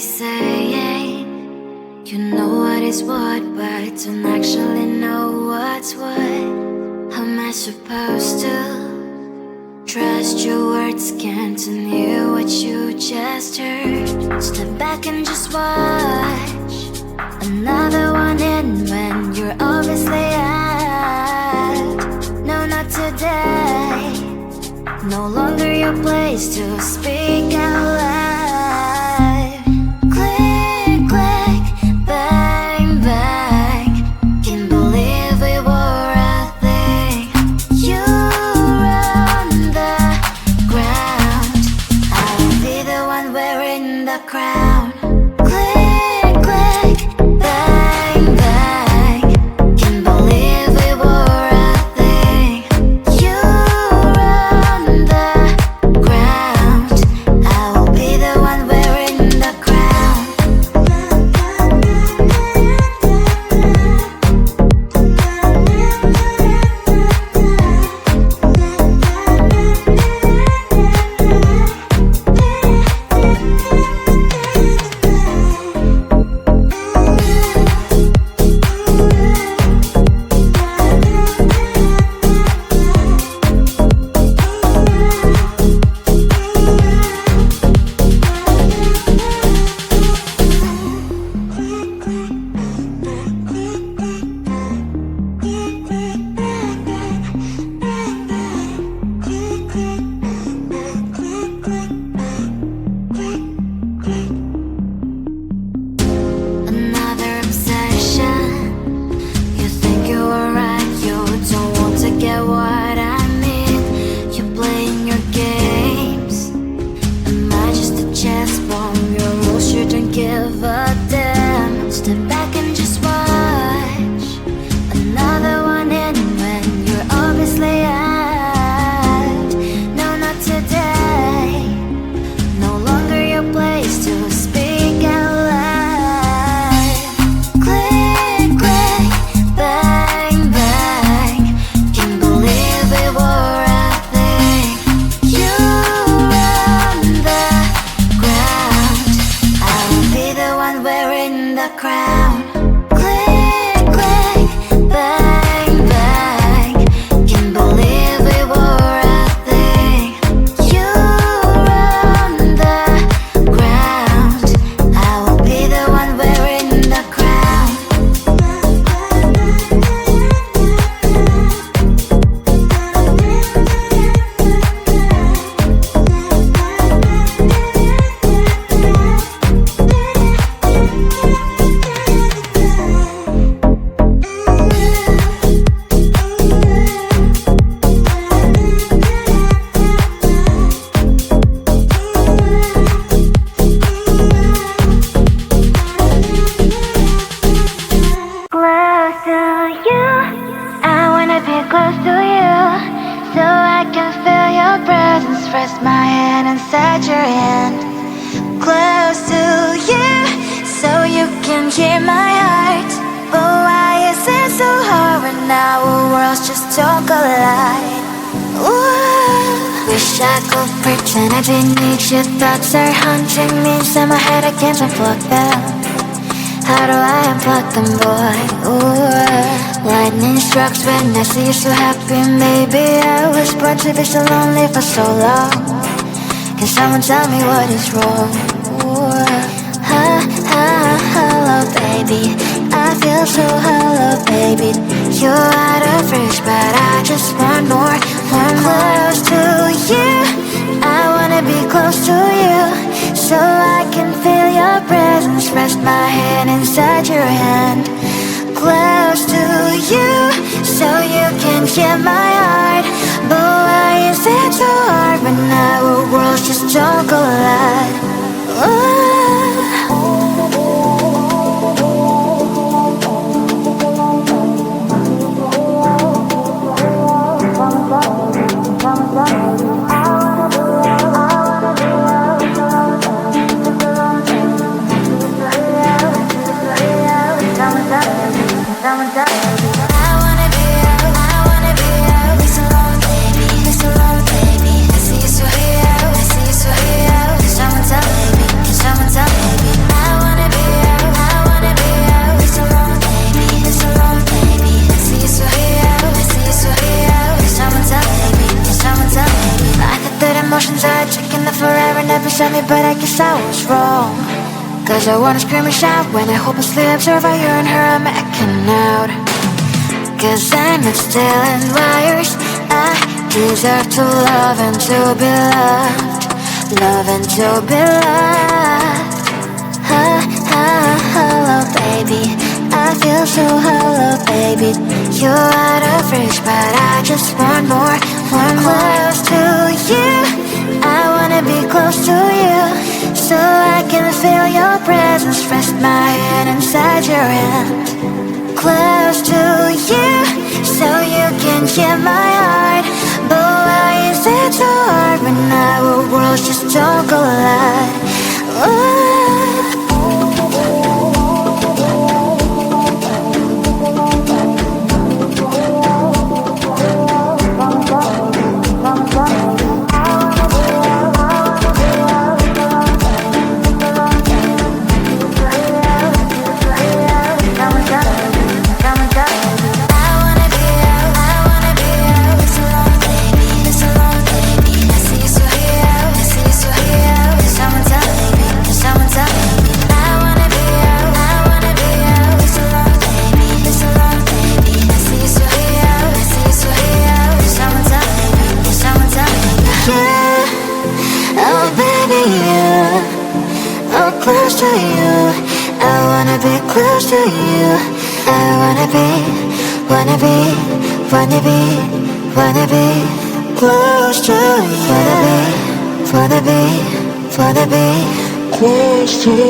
saying you know what is what, but don't actually know what's what. How am I supposed to trust your words? Can't hear what you just heard. Step back and just watch another one in when you're obviously out. No, not today. No longer your place to speak out loud. Click, click, bang, bang. Can't believe we were a thing. You run the ground. I'll be the one wearing the crown. Click, click, bang, bang. Can't believe we were a thing. You run the ground. I will be the one wearing the crown. Another obsession. You think you are right, you don't want to get what I mean. You're playing your games. Am I just a chess bomb? Your rules shouldn't give a damn. Step back and just watch another one in when you're obviously out. No, not today. No longer your place to speak out loud. Click, click, bang, bang. Can't believe we were a thing. You run the ground. I will be the one wearing the crown. Click, click, bang, bang. Can't believe we were a thing. You run the ground. I will be the one wearing the crown. Close to you, I wanna be close to you, so I can feel your presence. Rest my hand inside your hand. Close to you, so you can hear my heart. But why is it so hard when our worlds just don't collide? Ooh, wish I could pretend I didn't need you. Thoughts are haunting me, inside my head I can't unplug them. How do I unplug them, boy? Ooh, lightning strikes when I see you so happy. Maybe I was born to be so lonely for so long. Can someone tell me what is wrong? Ooh, hello, baby. I feel so hollow, baby. You're out of reach, but I just want more. Close to you, I wanna be close to you, so I can feel your presence. Rest my hand inside your hand. Close to you, so you can hear my heart. But why is it so hard when our worlds just don't collide? I wanna be out, be so long, baby, be so long, baby. I see you so here, I see you so here. Someone tell but I guess I was wrong. Cause I wanna scream and shout when I hopelessly observe how you and her are making out. Cause I'm not stealing wires. I deserve to love and to be loved. Love and to be loved. Hello baby, I feel so hollow baby. You're out of reach but I just want more. Close to you, I wanna be close to you, so I can feel your presence. Rest my head inside your hand. Close to you, so you can hear my heart. But why is it so hard when our worlds just don't collide? Close to you, I wanna be close to you. I wanna be close to you. Wanna be close to you.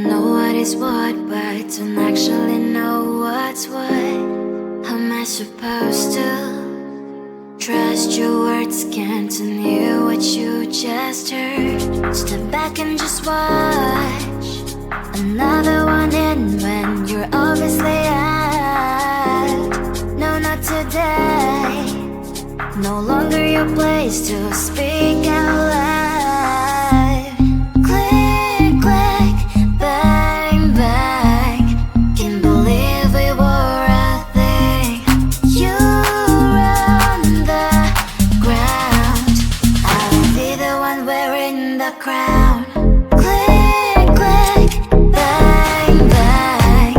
know what is what, but don't actually know what's what. How am I supposed to trust your words? Can't hear what you just heard. Step back and just watch another one in when you're obviously out. No, not today. No longer your place to speak out loud. Click, click, bang, bang. Can't believe we were a thing. You run the ground. I'll be the one wearing the crown. Click, click, bang, bang.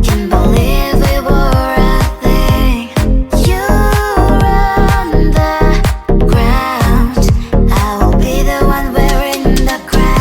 Can't believe we were a thing. You run the ground. I will be the one wearing the crown.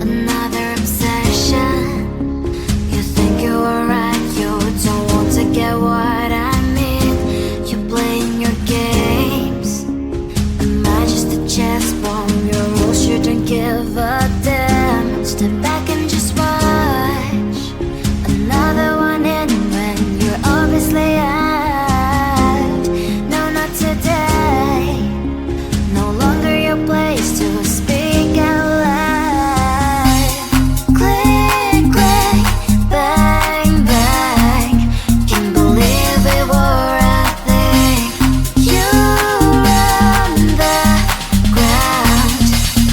Another obsession. You think you are right, you don't want to get what I mean. You're playing your games. Am I just a chess bomb? Your rules, you don't give a damn. Step back and just watch another one in when you're obviously out. No, not today. No longer your place to speak out loud. Click, click, bang, bang. Can't believe we were a thing. You run the ground.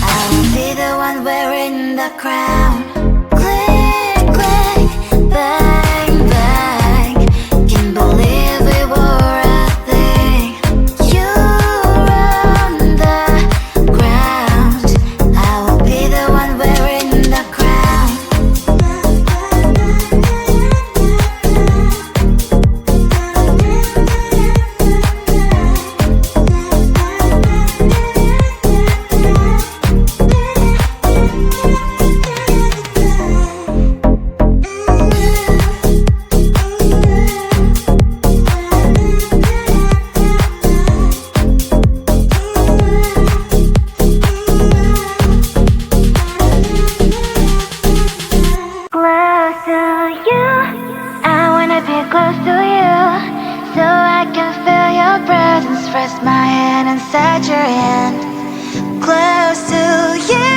I will be the one wearing the crown. Click, click, bang, bang. Can't believe we were a thing. You run the ground. I will be the one wearing the crown. Close to you, I wanna be close to you, so I can feel your presence. Rest my hand inside your hand. Close to you,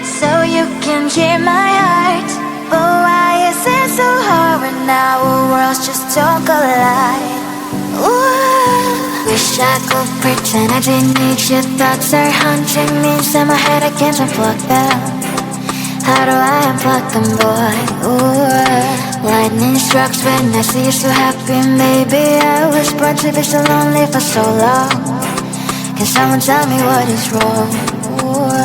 so you can hear my heart. But why is it so hard when our worlds just don't collide? Ooh, wish I could pretend I didn't need you. Thoughts are haunting me, in my head I can't unplug them. How do I unplug them, boy? Ooh, lightning strikes when I see you so happy. Maybe I was born to be so lonely for so long. Can someone tell me what is wrong? Ooh,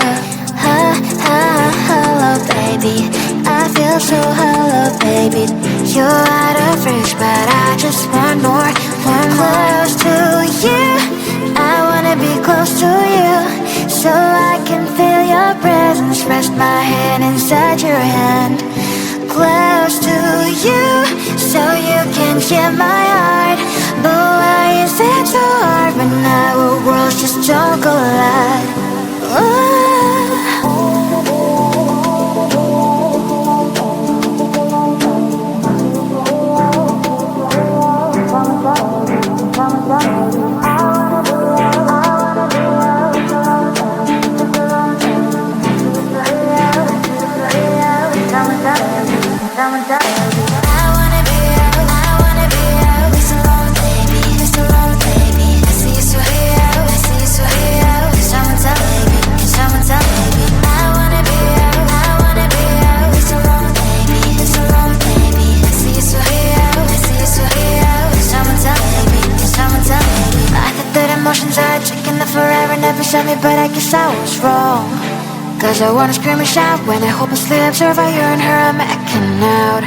hello, baby. I feel so hello, baby. You're out of reach, but I just want more, close to you. I wanna be close to you, so I can feel your presence. Rest my hand inside your hand. Close to you, so you can hear my heart. But why is it so hard when our worlds just don't collide? Ooh. love me, but I guess I was wrong. Cause I wanna scream and shout when I hopelessly observe how you and her are making out.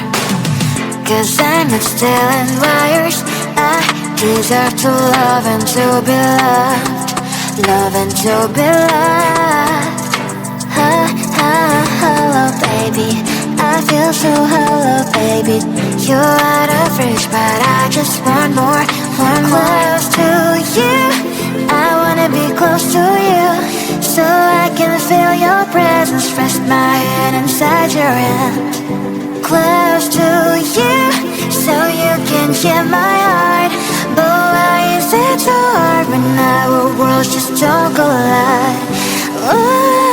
Cause I'm not stealing wires. I deserve to love and to be loved. Love and to be loved. Hello baby, I feel so hello baby. You're out of reach, but I just want more, close to you. I wanna be close to you, so I can feel your presence. Rest my head inside your hand. Close to you, so you can hear my heart. But why is it so hard when our worlds just don't collide? Oh,